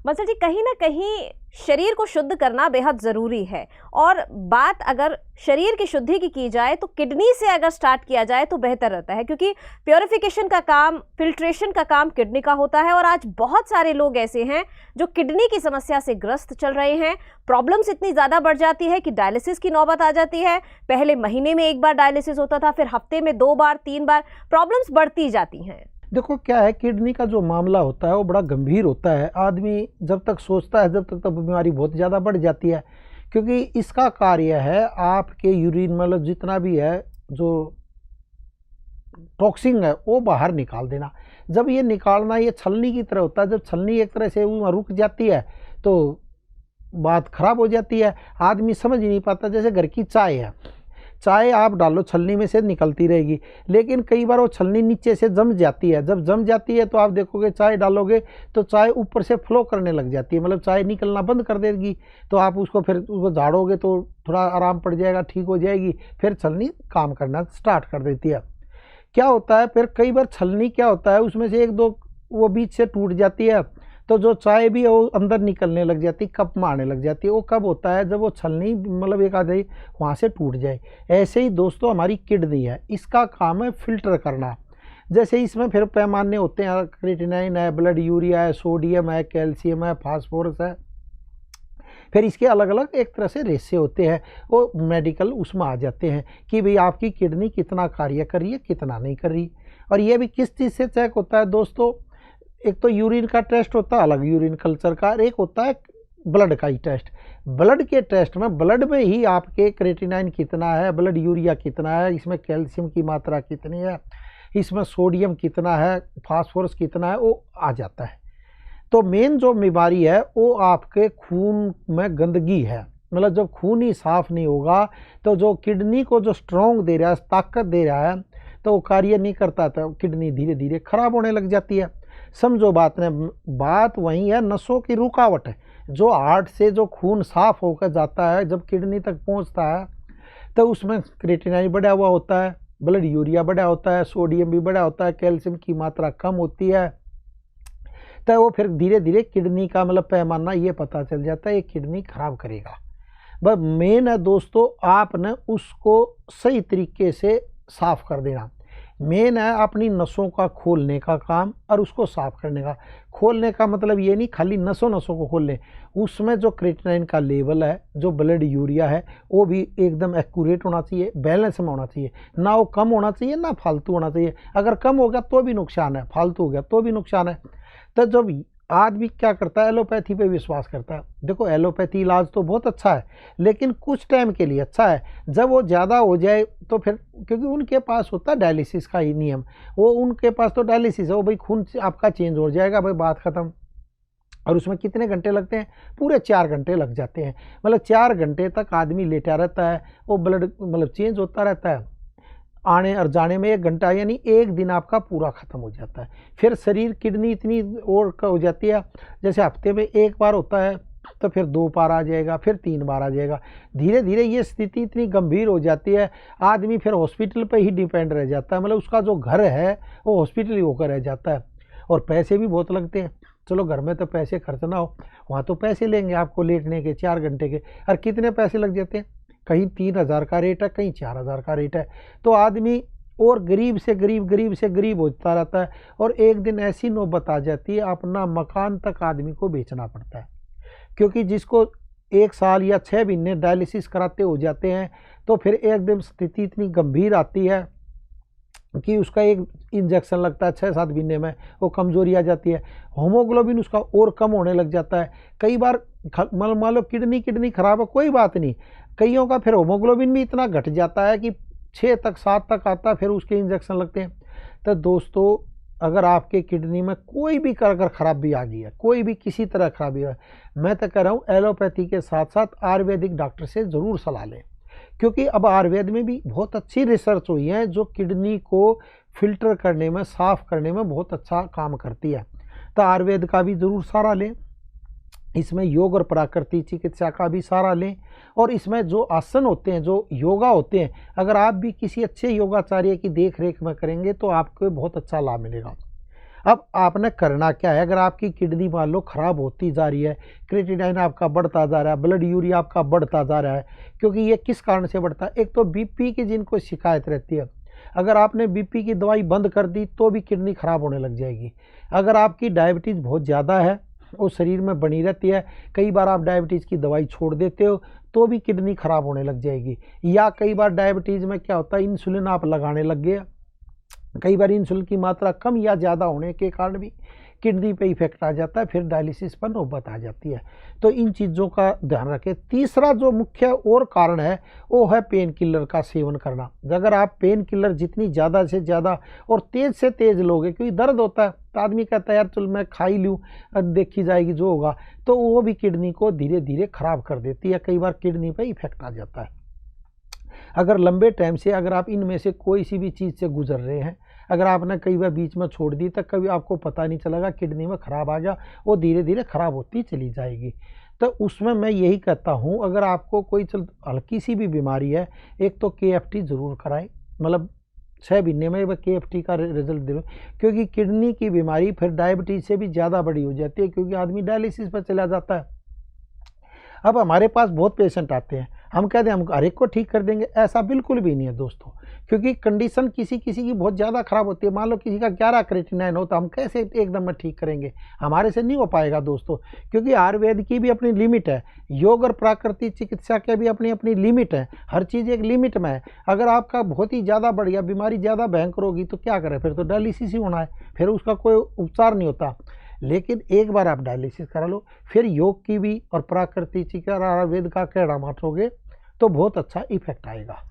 बंसल जी, कहीं ना कहीं शरीर को शुद्ध करना बेहद ज़रूरी है। और बात अगर शरीर की शुद्धि की जाए तो किडनी से अगर स्टार्ट किया जाए तो बेहतर रहता है, क्योंकि प्योरिफिकेशन का काम, फिल्ट्रेशन का काम किडनी का होता है। और आज बहुत सारे लोग ऐसे हैं जो किडनी की समस्या से ग्रस्त चल रहे हैं। प्रॉब्लम्स इतनी ज़्यादा बढ़ जाती है कि डायलिसिस की नौबत आ जाती है। पहले महीने में 1 बार डायलिसिस होता था, फिर हफ्ते में 2 बार 3 बार, प्रॉब्लम्स बढ़ती जाती हैं। देखो क्या है, किडनी का जो मामला होता है वो बड़ा गंभीर होता है। आदमी जब तक सोचता है जब तक तो बीमारी बहुत ज़्यादा बढ़ जाती है, क्योंकि इसका कार्य है आपके यूरिन मतलब जितना भी है जो टॉक्सिन है वो बाहर निकाल देना। जब ये निकालना ये छलनी की तरह होता है, जब छलनी एक तरह से वहाँ रुक जाती है तो बात खराब हो जाती है। आदमी समझ ही नहीं पाता। जैसे घर की चाय है, चाय आप डालो छलनी में से निकलती रहेगी, लेकिन कई बार वो छलनी नीचे से जम जाती है। जब जम जाती है तो आप देखोगे चाय डालोगे तो चाय ऊपर से फ्लो करने लग जाती है, मतलब चाय निकलना बंद कर देगी। तो आप उसको फिर उसको झाड़ोगे तो थोड़ा आराम पड़ जाएगा, ठीक हो जाएगी, फिर छलनी काम करना स्टार्ट कर देती है। क्या होता है फिर कई बार छलनी क्या होता है उसमें से 1-2 वो बीच से टूट जाती है, तो जो चाय भी है वो अंदर निकलने लग जाती, कप में आने लग जाती है। वो कब होता है? जब वो छलनी मतलब एक आधे वहाँ से टूट जाए। ऐसे ही दोस्तों हमारी किडनी है, इसका काम है फिल्टर करना। जैसे इसमें फिर पैमाने होते हैं, क्रिएटिनिन है, ब्लड यूरिया है, सोडियम है, कैल्शियम है, फास्फोरस है, फिर इसके अलग अलग एक तरह से रेशे होते हैं। वो मेडिकल उसमें आ जाते हैं कि भाई आपकी किडनी कितना कार्य कर रही है, कितना नहीं कर रही। और ये भी किस चीज़ से चेक होता है दोस्तों? एक तो यूरिन का टेस्ट होता है अलग, यूरिन कल्चर का, और एक होता है ब्लड का ही टेस्ट। ब्लड के टेस्ट में ब्लड में ही आपके क्रिएटिनिन कितना है, ब्लड यूरिया कितना है, इसमें कैल्शियम की मात्रा कितनी है, इसमें सोडियम कितना है, फास्फोरस कितना है, वो आ जाता है। तो मेन जो बीमारी है वो आपके खून में गंदगी है। मतलब जब खून ही साफ नहीं होगा तो जो किडनी को जो स्ट्रॉन्ग दे रहा है, ताकत दे रहा है, तो वो कार्य नहीं करता, तो किडनी धीरे धीरे खराब होने लग जाती है। समझो बात वही है, नसों की रुकावट है। जो हार्ट से जो खून साफ होकर जाता है जब किडनी तक पहुंचता है तो उसमें क्रिएटिनिन बढ़ा हुआ होता है, ब्लड यूरिया बढ़ा होता है, सोडियम भी बढ़ा होता है, कैल्शियम की मात्रा कम होती है। तो वो फिर धीरे धीरे किडनी का मतलब पैमाना ये पता चल जाता है ये किडनी खराब करेगा। बस मेन है दोस्तों आपने उसको सही तरीके से साफ कर देना। मेन है अपनी नसों का खोलने का काम और उसको साफ करने का। खोलने का मतलब ये नहीं खाली नसों को खोल लें, उसमें जो क्रिएटिनिन का लेवल है, जो ब्लड यूरिया है, वो भी एकदम एक्यूरेट होना चाहिए, बैलेंस में होना चाहिए। ना वो कम होना चाहिए ना फालतू होना चाहिए। अगर कम हो गया तो भी नुकसान है, फालतू हो गया तो भी नुकसान है। तो जब आदमी क्या करता है, एलोपैथी पे विश्वास करता है। देखो एलोपैथी इलाज तो बहुत अच्छा है, लेकिन कुछ टाइम के लिए अच्छा है। जब वो ज़्यादा हो जाए तो फिर, क्योंकि उनके पास होता है डायलिसिस का ही नियम, वो उनके पास तो डायलिसिस है, वो भाई खून आपका चेंज हो जाएगा, भाई बात ख़त्म। और उसमें कितने घंटे लगते हैं? पूरे 4 घंटे लग जाते हैं। मतलब 4 घंटे तक आदमी लेटा रहता है, वो ब्लड मतलब चेंज होता रहता है, आने और जाने में 1 घंटा, यानी 1 दिन आपका पूरा ख़त्म हो जाता है। फिर शरीर किडनी इतनी और हो जाती है, जैसे हफ्ते में 1 बार होता है तो फिर 2 बार आ जाएगा, फिर 3 बार आ जाएगा। धीरे धीरे ये स्थिति इतनी गंभीर हो जाती है, आदमी फिर हॉस्पिटल पे ही डिपेंड रह जाता है। मतलब उसका जो घर है वो हॉस्पिटल ही होकर रह जाता है। और पैसे भी बहुत लगते हैं। चलो घर में तो पैसे खर्च ना हो, वहाँ तो पैसे लेंगे आपको लेटने के 4 घंटे के, और कितने पैसे लग जाते हैं? कहीं 3,000 का रेट है, कहीं 4,000 का रेट है। तो आदमी और गरीब से गरीब, गरीब से गरीब होता रहता है। और एक दिन ऐसी नौबत आ जाती है अपना मकान तक आदमी को बेचना पड़ता है, क्योंकि जिसको 1 साल या 6 महीने डायलिसिस कराते हो जाते हैं, तो फिर एकदम स्थिति इतनी गंभीर आती है कि उसका एक इंजेक्शन लगता है 6-7 महीने में, वो कमजोरी आ जाती है। हीमोग्लोबिन उसका और कम होने लग जाता है। कई बार मान लो किडनी खराब है, कोई बात नहीं, कईयों का फिर हीमोग्लोबिन भी इतना घट जाता है कि 6 तक 7 तक आता है, फिर उसके इंजेक्शन लगते हैं। तो दोस्तों अगर आपके किडनी में कोई भी अगर खराबी आ गई है, कोई भी किसी तरह खराबी है, मैं तो कह रहा हूँ एलोपैथी के साथ साथ आयुर्वेदिक डॉक्टर से ज़रूर सलाह लें, क्योंकि अब आयुर्वेद में भी बहुत अच्छी रिसर्च हुई है जो किडनी को फिल्टर करने में, साफ़ करने में बहुत अच्छा काम करती है। तो आयुर्वेद का भी ज़रूर सहारा लें, इसमें योग और प्राकृतिक चिकित्सा का भी सहारा लें। और इसमें जो आसन होते हैं, जो योगा होते हैं, अगर आप भी किसी अच्छे योगाचार्य की देख रेख में करेंगे तो आपको बहुत अच्छा लाभ मिलेगा। अब आपने करना क्या है, अगर आपकी किडनी मान लो ख़राब होती जा रही है, क्रिएटिनिन आपका बढ़ता जा रहा है, ब्लड यूरिया आपका बढ़ता जा रहा है, क्योंकि ये किस कारण से बढ़ता है, एक तो बीपी की जिनको शिकायत रहती है, अगर आपने बीपी की दवाई बंद कर दी तो भी किडनी ख़राब होने लग जाएगी। अगर आपकी डायबिटीज़ बहुत ज़्यादा है वो शरीर में बनी रहती है, कई बार आप डायबिटीज़ की दवाई छोड़ देते हो तो भी किडनी ख़राब होने लग जाएगी। या कई बार डायबिटीज़ में क्या होता है, इंसुलिन आप लगाने लग गए, कई बार इंसुलिन की मात्रा कम या ज़्यादा होने के कारण भी किडनी पे इफेक्ट आ जाता है, फिर डायलिसिस पर नौबत आ जाती है। तो इन चीज़ों का ध्यान रखें। तीसरा जो मुख्य और कारण है वो है पेन किलर का सेवन करना। अगर आप पेन किलर जितनी ज़्यादा से ज़्यादा और तेज़ से तेज़ लोगे, क्योंकि दर्द होता है तो आदमी कहता है यार चल मैं खा ही लूँ, देखी जाएगी जो होगा, तो वो भी किडनी को धीरे धीरे ख़राब कर देती है, कई बार किडनी पर इफेक्ट आ जाता है। अगर लंबे टाइम से अगर आप इनमें से कोई सी भी चीज़ से गुजर रहे हैं, अगर आपने कई बार बीच में छोड़ दी तो कभी आपको पता नहीं चलेगा किडनी में ख़राब आ गया, वो धीरे धीरे ख़राब होती चली जाएगी। तो उसमें मैं यही कहता हूँ, अगर आपको कोई हल्की सी भी बीमारी है, एक तो KFT ज़रूर कराएं, मतलब 6 महीने में KFT का रिजल्ट दे, क्योंकि किडनी की बीमारी फिर डायबिटीज़ से भी ज़्यादा बड़ी हो जाती है, क्योंकि आदमी डायलिसिस पर चला जाता है। अब हमारे पास बहुत पेशेंट आते हैं, हम कहते हैं हम हर एक को ठीक कर देंगे, ऐसा बिल्कुल भी नहीं है दोस्तों, क्योंकि कंडीशन किसी किसी की बहुत ज़्यादा ख़राब होती है। मान लो किसी का 11 क्रिएटिनिन हो तो हम कैसे एकदम में ठीक करेंगे, हमारे से नहीं हो पाएगा दोस्तों, क्योंकि आयुर्वेद की भी अपनी लिमिट है, योग और प्राकृतिक चिकित्सा के भी अपनी अपनी लिमिट है, हर चीज़ एक लिमिट में है। अगर आपका बहुत ही ज़्यादा बढ़ गया, बीमारी ज़्यादा भयंकर होगी तो क्या करें, फिर तो डायलिसिस ही होना है, फिर उसका कोई उपचार नहीं होता। लेकिन एक बार आप डायलिसिस करा लो, फिर योग की भी और प्राकृतिक चिकित्सा आयुर्वेद का कहना मानोगे तो बहुत अच्छा इफेक्ट आएगा।